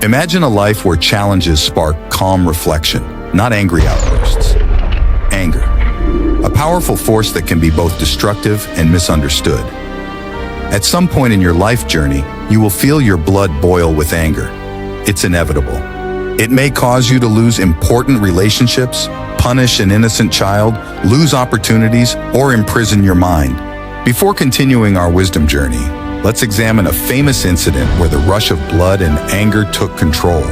Imagine a life where challenges spark calm reflection, not angry outbursts. Anger, a powerful force that can be both destructive and misunderstood. At some point in your life journey, you will feel your blood boil with anger. It's inevitable. It may cause you to lose important relationships, punish an innocent child, lose opportunities, or imprison your mind. Before continuing our wisdom journey, let's examine a famous incident where the rush of blood and anger took control.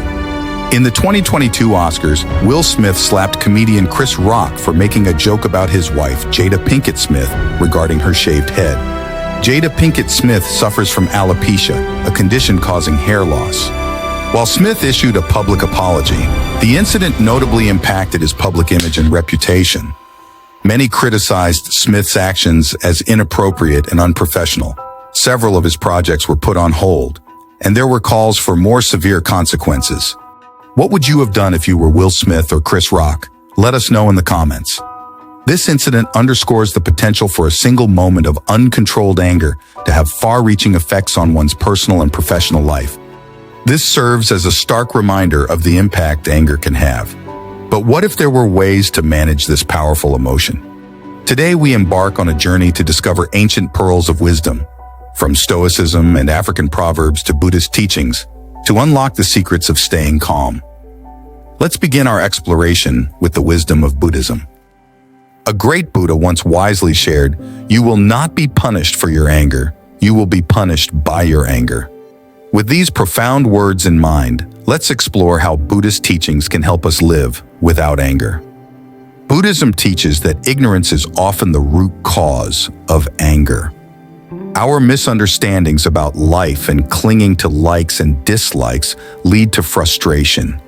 In the 2022 Oscars, Will Smith slapped comedian Chris Rock for making a joke about his wife, Jada Pinkett Smith, regarding her shaved head. Jada Pinkett Smith suffers from alopecia, a condition causing hair loss. While Smith issued a public apology, the incident notably impacted his public image and reputation. Many criticized Smith's actions as inappropriate and unprofessional. Several of his projects were put on hold, and there were calls for more severe consequences. What would you have done if you were Will Smith or Chris Rock? Let us know in the comments. This incident underscores the potential for a single moment of uncontrolled anger to have far-reaching effects on one's personal and professional life. This serves as a stark reminder of the impact anger can have. But what if there were ways to manage this powerful emotion? Today we embark on a journey to discover ancient pearls of wisdom, from Stoicism and African Proverbs to Buddhist teachings, to unlock the secrets of staying calm. Let's begin our exploration with the wisdom of Buddhism. A great Buddha once wisely shared, "You will not be punished for your anger, you will be punished by your anger." With these profound words in mind, let's explore how Buddhist teachings can help us live without anger. Buddhism teaches that ignorance is often the root cause of anger. Our misunderstandings about life and clinging to likes and dislikes lead to frustration.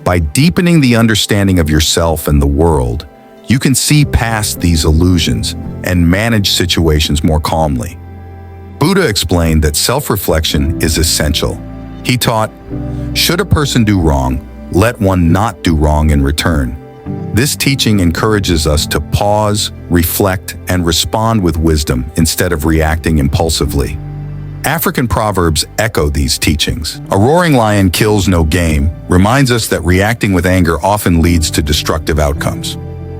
By deepening the understanding of yourself and the world, you can see past these illusions and manage situations more calmly. Buddha explained that self-reflection is essential. He taught, "Should a person do wrong, let one not do wrong in return." This teaching encourages us to pause, reflect, and respond with wisdom instead of reacting impulsively. African Proverbs echo these teachings. "A roaring lion kills no game," reminds us that reacting with anger often leads to destructive outcomes.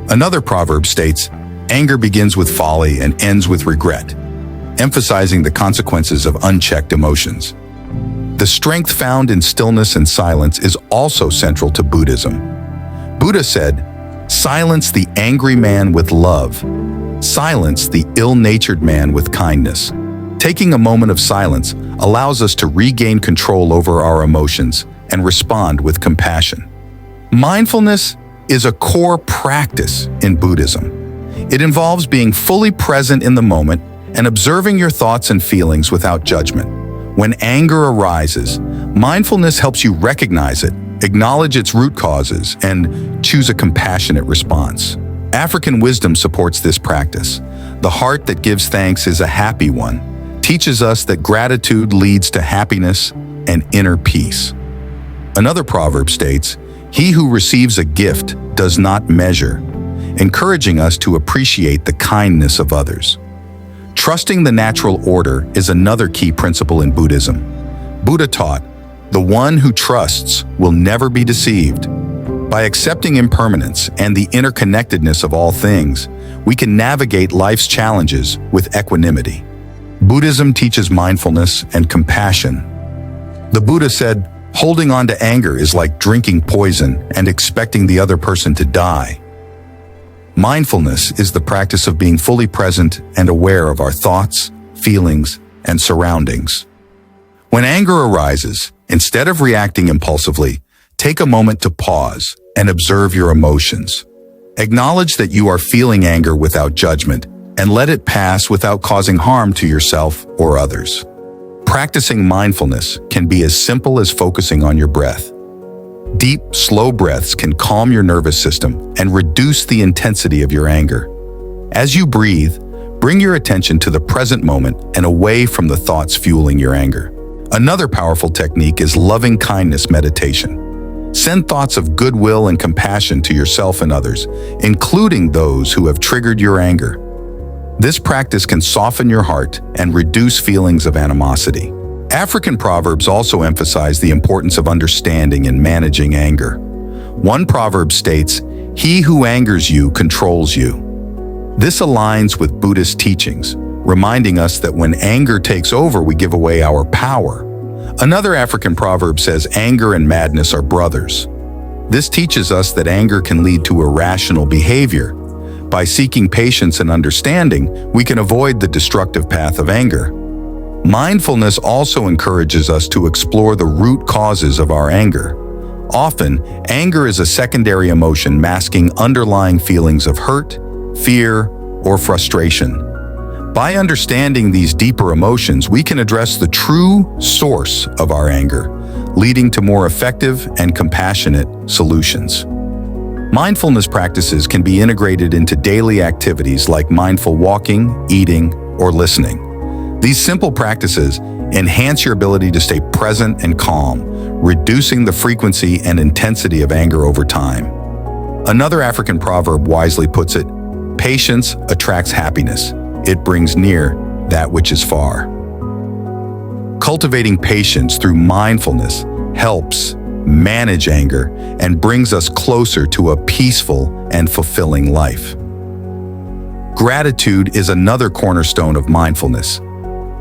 Another proverb states, "Anger begins with folly and ends with regret," emphasizing the consequences of unchecked emotions. The strength found in stillness and silence is also central to Buddhism. Buddha said, "Silence the angry man with love. Silence the ill-natured man with kindness." Taking a moment of silence allows us to regain control over our emotions and respond with compassion. Mindfulness is a core practice in Buddhism. It involves being fully present in the moment and observing your thoughts and feelings without judgment. When anger arises, mindfulness helps you recognize it, acknowledge its root causes, and choose a compassionate response. African wisdom supports this practice. The heart that gives thanks is a happy one, teaches us that gratitude leads to happiness and inner peace. Another proverb states, "He who receives a gift does not measure," encouraging us to appreciate the kindness of others. Trusting the natural order is another key principle in Buddhism. Buddha taught, "The one who trusts will never be deceived." By accepting impermanence and the interconnectedness of all things, we can navigate life's challenges with equanimity. Buddhism teaches mindfulness and compassion. The Buddha said, "Holding on to anger is like drinking poison and expecting the other person to die." Mindfulness is the practice of being fully present and aware of our thoughts, feelings, and surroundings. When anger arises, instead of reacting impulsively, take a moment to pause and observe your emotions. Acknowledge that you are feeling anger without judgment and let it pass without causing harm to yourself or others. Practicing mindfulness can be as simple as focusing on your breath. Deep, slow breaths can calm your nervous system and reduce the intensity of your anger. As you breathe, bring your attention to the present moment and away from the thoughts fueling your anger. Another powerful technique is loving kindness meditation. Send thoughts of goodwill and compassion to yourself and others, including those who have triggered your anger. This practice can soften your heart and reduce feelings of animosity. African proverbs also emphasize the importance of understanding and managing anger. One proverb states, "He who angers you controls you." This aligns with Buddhist teachings, reminding us that when anger takes over, we give away our power. Another African proverb says, "Anger and madness are brothers." This teaches us that anger can lead to irrational behavior. By seeking patience and understanding, we can avoid the destructive path of anger. Mindfulness also encourages us to explore the root causes of our anger. Often, anger is a secondary emotion masking underlying feelings of hurt, fear, or frustration. By understanding these deeper emotions, we can address the true source of our anger, leading to more effective and compassionate solutions. Mindfulness practices can be integrated into daily activities like mindful walking, eating, or listening. These simple practices enhance your ability to stay present and calm, reducing the frequency and intensity of anger over time. Another African proverb wisely puts it, "Patience attracts happiness. It brings near that which is far." Cultivating patience through mindfulness helps manage anger and brings us closer to a peaceful and fulfilling life. Gratitude is another cornerstone of mindfulness.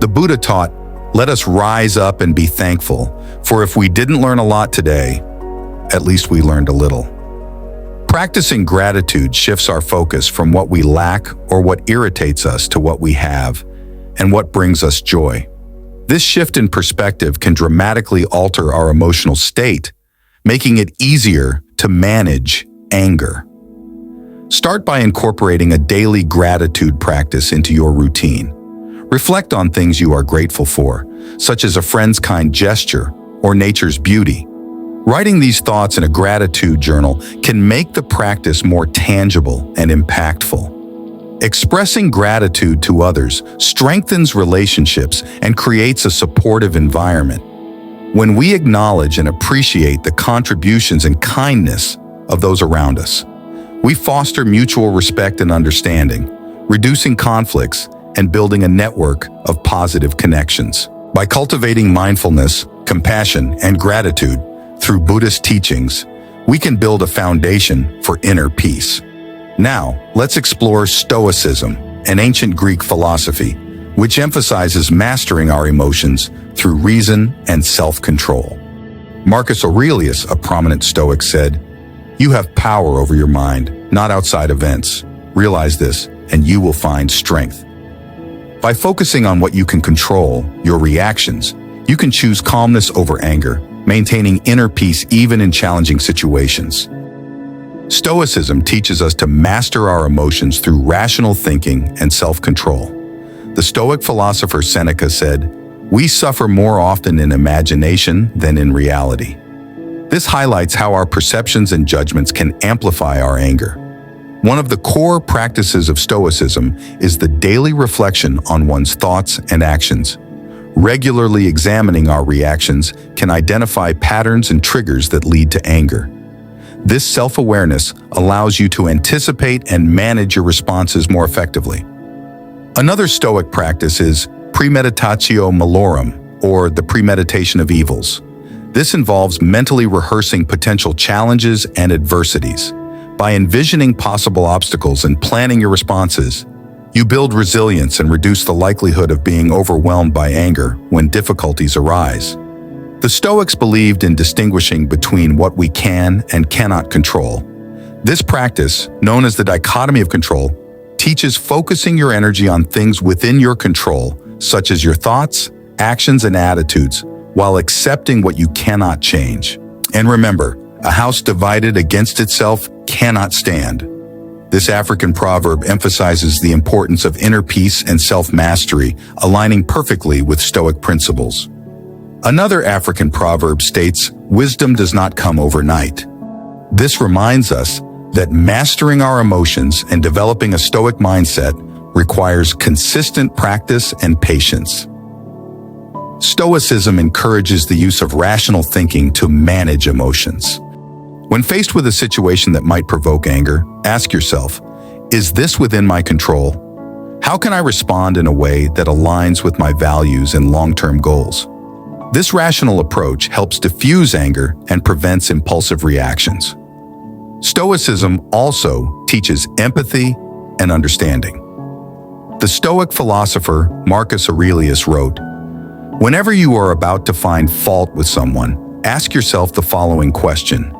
The Buddha taught, "Let us rise up and be thankful, for if we didn't learn a lot today, at least we learned a little." Practicing gratitude shifts our focus from what we lack or what irritates us to what we have and what brings us joy. This shift in perspective can dramatically alter our emotional state, making it easier to manage anger. Start by incorporating a daily gratitude practice into your routine. Reflect on things you are grateful for, such as a friend's kind gesture or nature's beauty. Writing these thoughts in a gratitude journal can make the practice more tangible and impactful. Expressing gratitude to others strengthens relationships and creates a supportive environment. When we acknowledge and appreciate the contributions and kindness of those around us, we foster mutual respect and understanding, reducing conflicts and building a network of positive connections. By cultivating mindfulness, compassion, and gratitude through Buddhist teachings, we can build a foundation for inner peace. Now, let's explore Stoicism, an ancient Greek philosophy, which emphasizes mastering our emotions through reason and self-control. Marcus Aurelius, a prominent Stoic, said, "You have power over your mind, not outside events. Realize this, and you will find strength." By focusing on what you can control, your reactions, you can choose calmness over anger, maintaining inner peace even in challenging situations. Stoicism teaches us to master our emotions through rational thinking and self-control. The Stoic philosopher Seneca said, "We suffer more often in imagination than in reality." This highlights how our perceptions and judgments can amplify our anger. One of the core practices of Stoicism is the daily reflection on one's thoughts and actions. Regularly examining our reactions can identify patterns and triggers that lead to anger. This self-awareness allows you to anticipate and manage your responses more effectively. Another Stoic practice is premeditatio malorum, or the premeditation of evils. This involves mentally rehearsing potential challenges and adversities. By envisioning possible obstacles and planning your responses, you build resilience and reduce the likelihood of being overwhelmed by anger when difficulties arise. The Stoics believed in distinguishing between what we can and cannot control. This practice, known as the dichotomy of control, teaches focusing your energy on things within your control, such as your thoughts, actions, and attitudes, while accepting what you cannot change. And remember, a house divided against itself cannot stand. This African proverb emphasizes the importance of inner peace and self-mastery, aligning perfectly with Stoic principles. Another African proverb states, "Wisdom does not come overnight." This reminds us that mastering our emotions and developing a Stoic mindset requires consistent practice and patience. Stoicism encourages the use of rational thinking to manage emotions. When faced with a situation that might provoke anger, ask yourself, is this within my control? How can I respond in a way that aligns with my values and long-term goals? This rational approach helps diffuse anger and prevents impulsive reactions. Stoicism also teaches empathy and understanding. The Stoic philosopher Marcus Aurelius wrote, "Whenever you are about to find fault with someone, ask yourself the following question: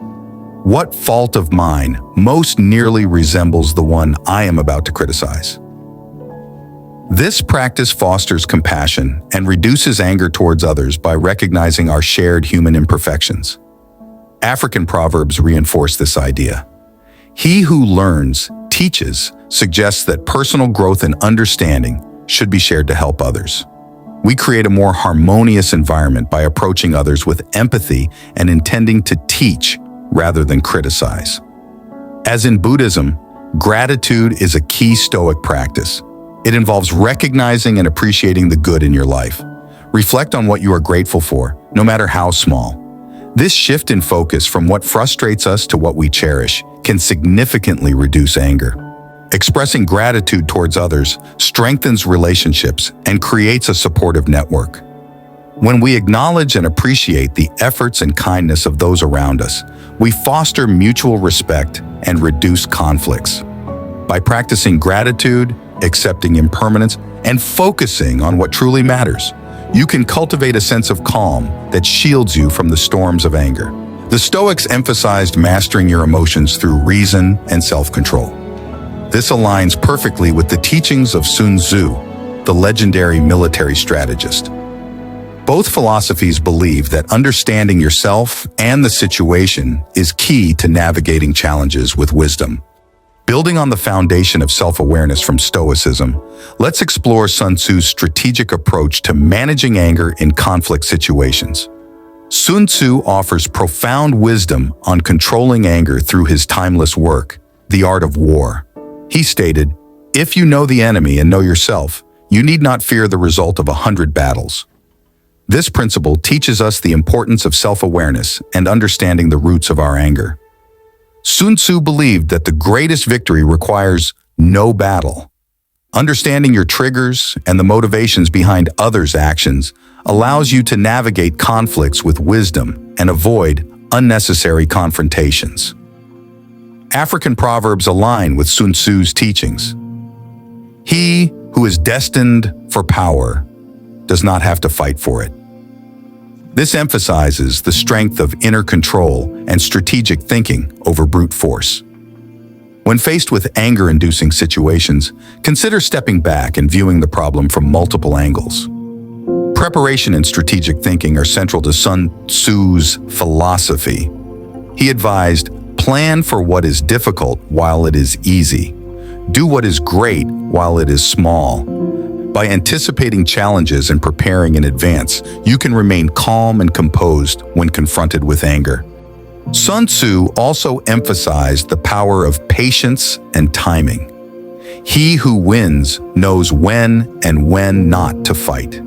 what fault of mine most nearly resembles the one I am about to criticize?" This practice fosters compassion and reduces anger towards others by recognizing our shared human imperfections. African Proverbs reinforce this idea. He who learns, teaches, suggests that personal growth and understanding should be shared to help others. We create a more harmonious environment by approaching others with empathy and intending to teach rather than criticize. As in Buddhism, gratitude is a key Stoic practice. It involves recognizing and appreciating the good in your life. Reflect on what you are grateful for, no matter how small. This shift in focus from what frustrates us to what we cherish can significantly reduce anger. Expressing gratitude towards others strengthens relationships and creates a supportive network. When we acknowledge and appreciate the efforts and kindness of those around us, we foster mutual respect and reduce conflicts. By practicing gratitude, accepting impermanence, and focusing on what truly matters, you can cultivate a sense of calm that shields you from the storms of anger. The Stoics emphasized mastering your emotions through reason and self-control. This aligns perfectly with the teachings of Sun Tzu, the legendary military strategist. Both philosophies believe that understanding yourself and the situation is key to navigating challenges with wisdom. Building on the foundation of self-awareness from Stoicism, let's explore Sun Tzu's strategic approach to managing anger in conflict situations. Sun Tzu offers profound wisdom on controlling anger through his timeless work, The Art of War. He stated, "If you know the enemy and know yourself, you need not fear the result of 100 battles." This principle teaches us the importance of self-awareness and understanding the roots of our anger. Sun Tzu believed that the greatest victory requires no battle. Understanding your triggers and the motivations behind others' actions allows you to navigate conflicts with wisdom and avoid unnecessary confrontations. African proverbs align with Sun Tzu's teachings. He who is destined for power does not have to fight for it. This emphasizes the strength of inner control and strategic thinking over brute force. When faced with anger-inducing situations, consider stepping back and viewing the problem from multiple angles. Preparation and strategic thinking are central to Sun Tzu's philosophy. He advised, "Plan for what is difficult while it is easy. Do what is great while it is small." By anticipating challenges and preparing in advance, you can remain calm and composed when confronted with anger. Sun Tzu also emphasized the power of patience and timing. He who wins knows when and when not to fight.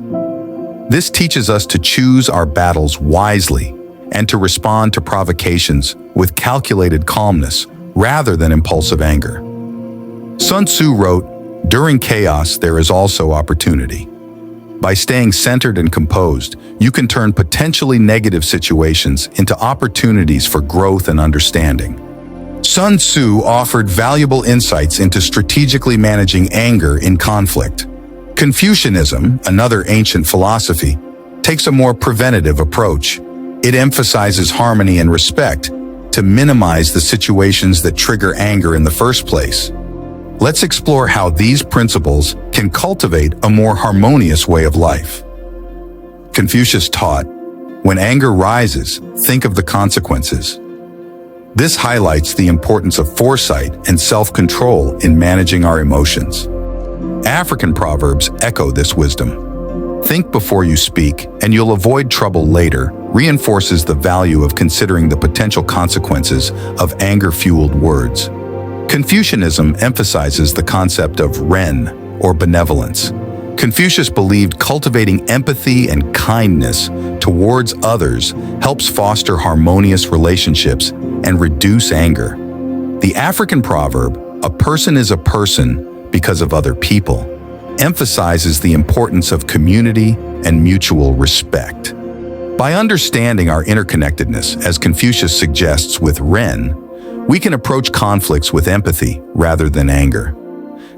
This teaches us to choose our battles wisely and to respond to provocations with calculated calmness rather than impulsive anger. Sun Tzu wrote, "During chaos, there is also opportunity." By staying centered and composed, you can turn potentially negative situations into opportunities for growth and understanding. Sun Tzu offered valuable insights into strategically managing anger in conflict. Confucianism, another ancient philosophy, takes a more preventative approach. It emphasizes harmony and respect to minimize the situations that trigger anger in the first place. Let's explore how these principles can cultivate a more harmonious way of life. Confucius taught, "When anger rises, think of the consequences." This highlights the importance of foresight and self-control in managing our emotions. African proverbs echo this wisdom. "Think before you speak, and you'll avoid trouble later," reinforces the value of considering the potential consequences of anger-fueled words. Confucianism emphasizes the concept of ren, or benevolence. Confucius believed cultivating empathy and kindness towards others helps foster harmonious relationships and reduce anger. The African proverb, "A person is a person because of other people," emphasizes the importance of community and mutual respect. By understanding our interconnectedness, as Confucius suggests with Ren, we can approach conflicts with empathy rather than anger.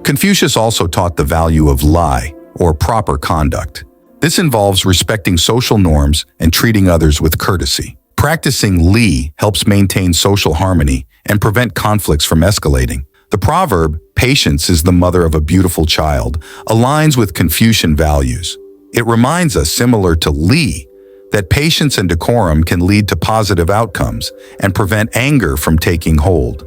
Confucius also taught the value of li, or proper conduct. This involves respecting social norms and treating others with courtesy. Practicing li helps maintain social harmony and prevent conflicts from escalating. The proverb, "Patience is the mother of a beautiful child," aligns with Confucian values. It reminds us, similar to li, that patience and decorum can lead to positive outcomes and prevent anger from taking hold.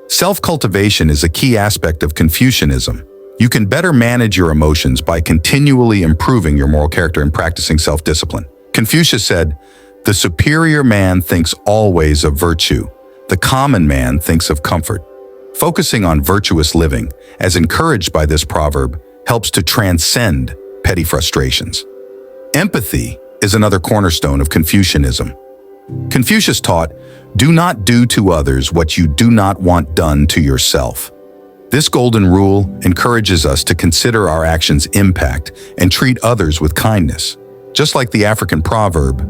Self-cultivation is a key aspect of Confucianism. You can better manage your emotions by continually improving your moral character and practicing self-discipline. Confucius said, "The superior man thinks always of virtue. The common man thinks of comfort." Focusing on virtuous living, as encouraged by this proverb, helps to transcend petty frustrations. Empathy is another cornerstone of Confucianism. Confucius taught, "Do not do to others what you do not want done to yourself." This golden rule encourages us to consider our actions' impact and treat others with kindness. Just like the African proverb,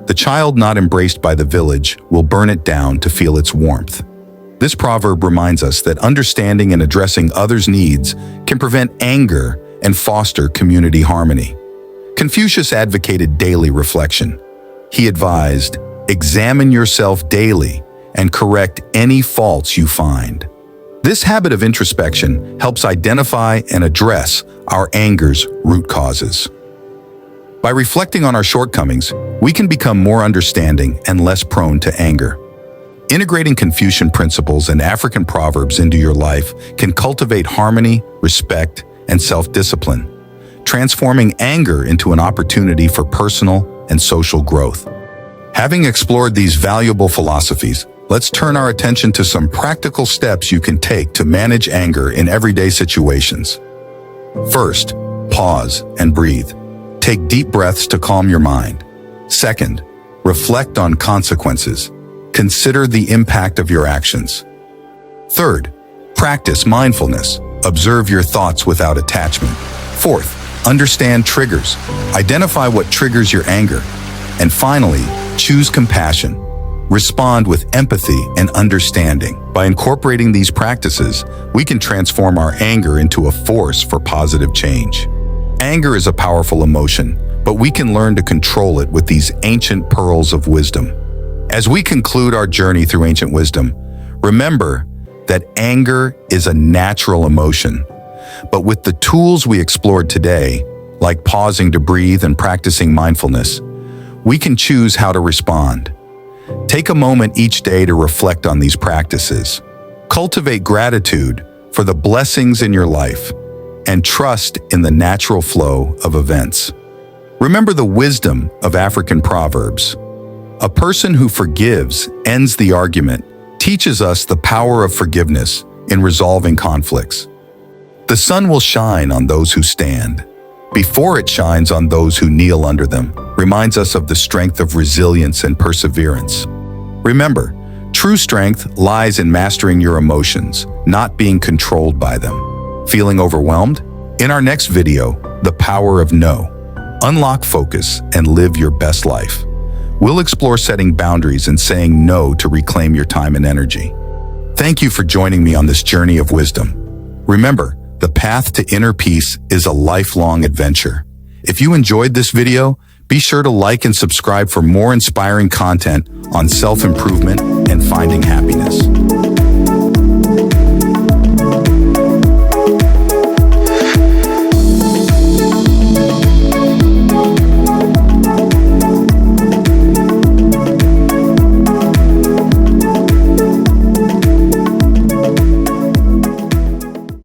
"The child not embraced by the village will burn it down to feel its warmth." This proverb reminds us that understanding and addressing others' needs can prevent anger and foster community harmony. Confucius advocated daily reflection. He advised, "Examine yourself daily and correct any faults you find." This habit of introspection helps identify and address our anger's root causes. By reflecting on our shortcomings, we can become more understanding and less prone to anger. Integrating Confucian principles and African proverbs into your life can cultivate harmony, respect, and self-discipline, transforming anger into an opportunity for personal and social growth. Having explored these valuable philosophies, let's turn our attention to some practical steps you can take to manage anger in everyday situations. First, pause and breathe. Take deep breaths to calm your mind. Second, reflect on consequences. Consider the impact of your actions. Third, practice mindfulness. Observe your thoughts without attachment. Fourth, understand triggers. Identify what triggers your anger. And finally, choose compassion. Respond with empathy and understanding. By incorporating these practices, we can transform our anger into a force for positive change. Anger is a powerful emotion, but we can learn to control it with these ancient pearls of wisdom. As we conclude our journey through ancient wisdom, remember that anger is a natural emotion. But with the tools we explored today, like pausing to breathe and practicing mindfulness, we can choose how to respond. Take a moment each day to reflect on these practices. Cultivate gratitude for the blessings in your life and trust in the natural flow of events. Remember the wisdom of African Proverbs. A person who forgives ends the argument teaches us the power of forgiveness in resolving conflicts. The sun will shine on those who stand, before it shines on those who kneel under them, reminds us of the strength of resilience and perseverance. Remember, true strength lies in mastering your emotions, not being controlled by them. Feeling overwhelmed? In our next video, The Power of No. Unlock focus and live your best life. We'll explore setting boundaries and saying no to reclaim your time and energy. Thank you for joining me on this journey of wisdom. Remember, the path to inner peace is a lifelong adventure. If you enjoyed this video, be sure to like and subscribe for more inspiring content on self-improvement and finding happiness.